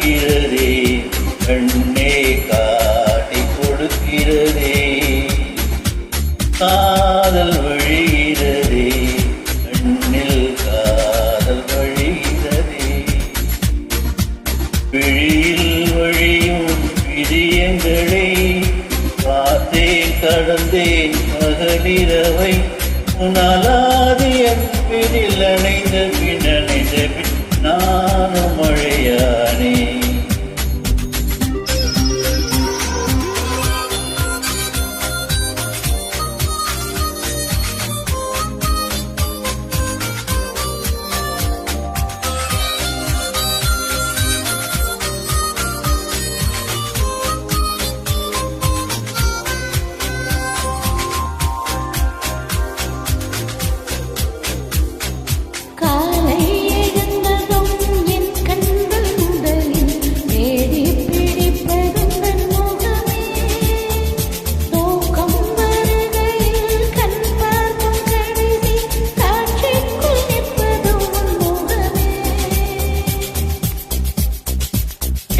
கொடுக்கிறதே கண்ணே காட்டி கொடுக்கிறதே காதல் வழிகிறதே கண்ணில் காதல் வழிகிறதே விழியில் வழியும் விதியங்களை பார்த்தேன் கடந்தேன் மகளிரவை உன்னாலாதி அன்பினில் அணைந்த பின் அணைந்த பின் நானும் மழையானே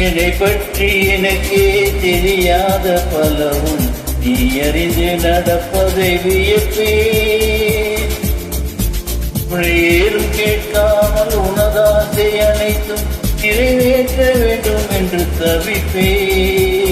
என்னை பற்றி எனக்கே தெரியாத பலவும் நீ அறிந்து நடப்பதை வியப்பேன் ஏறும் கேட்காமல் உனதாசை அனைத்தும் நிறைவேற்ற வேண்டும் என்று தவிப்பேன்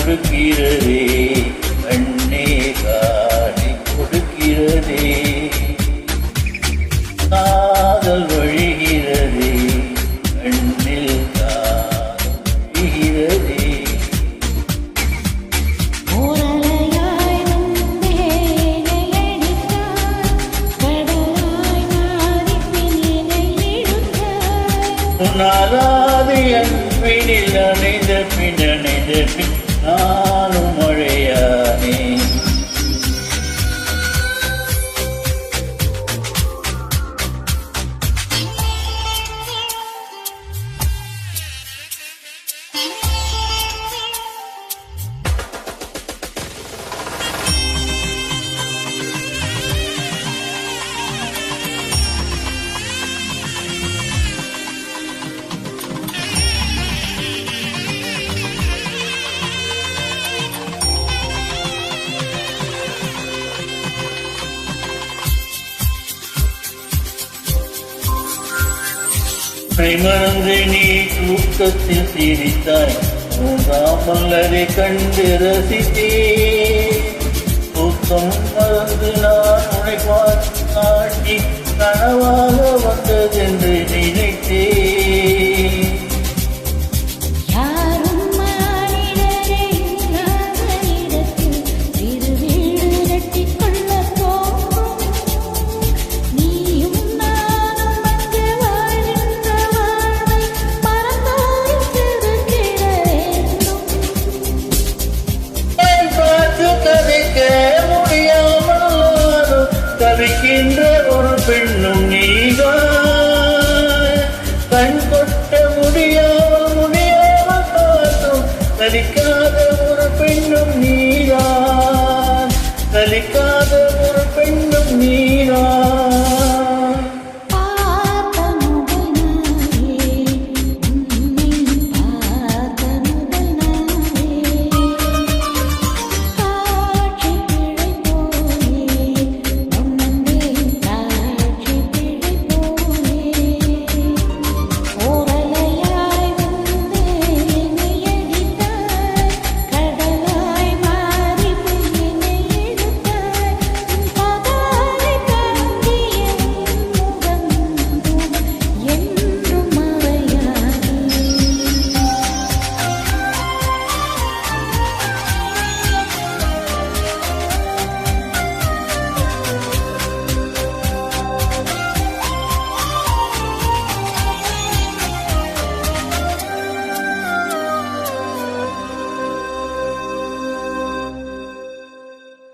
கொடுக்கிறதே கண்ணே காட்டி கொடுக்கிறதே காதல் வழிகிறதே கண்ணில் காதல் வழிகிறதே உன்னாலாது அன்பினில் அணைந்த பின் அணைந்த பின் நானும் மழையானே மறந்து நீ தூக்கத்தில் சிரித்தாய் தூங்காமல் அதை கண்டு ரசித்தே தூக்கம் மறந்து நான் உன்னை பார்த்து காட்டி கனவாக வந்ததென்று நினைத்தேன் தவிக்கின்ற ஒரு பெண்ணும் நீதான் கண் கொட்ட முடியாமல் பார்த்தும் தலிக்காத ஒரு பெண்ணும் நீதான் தலிக்காத ஒரு பெண்ணும் நீதான்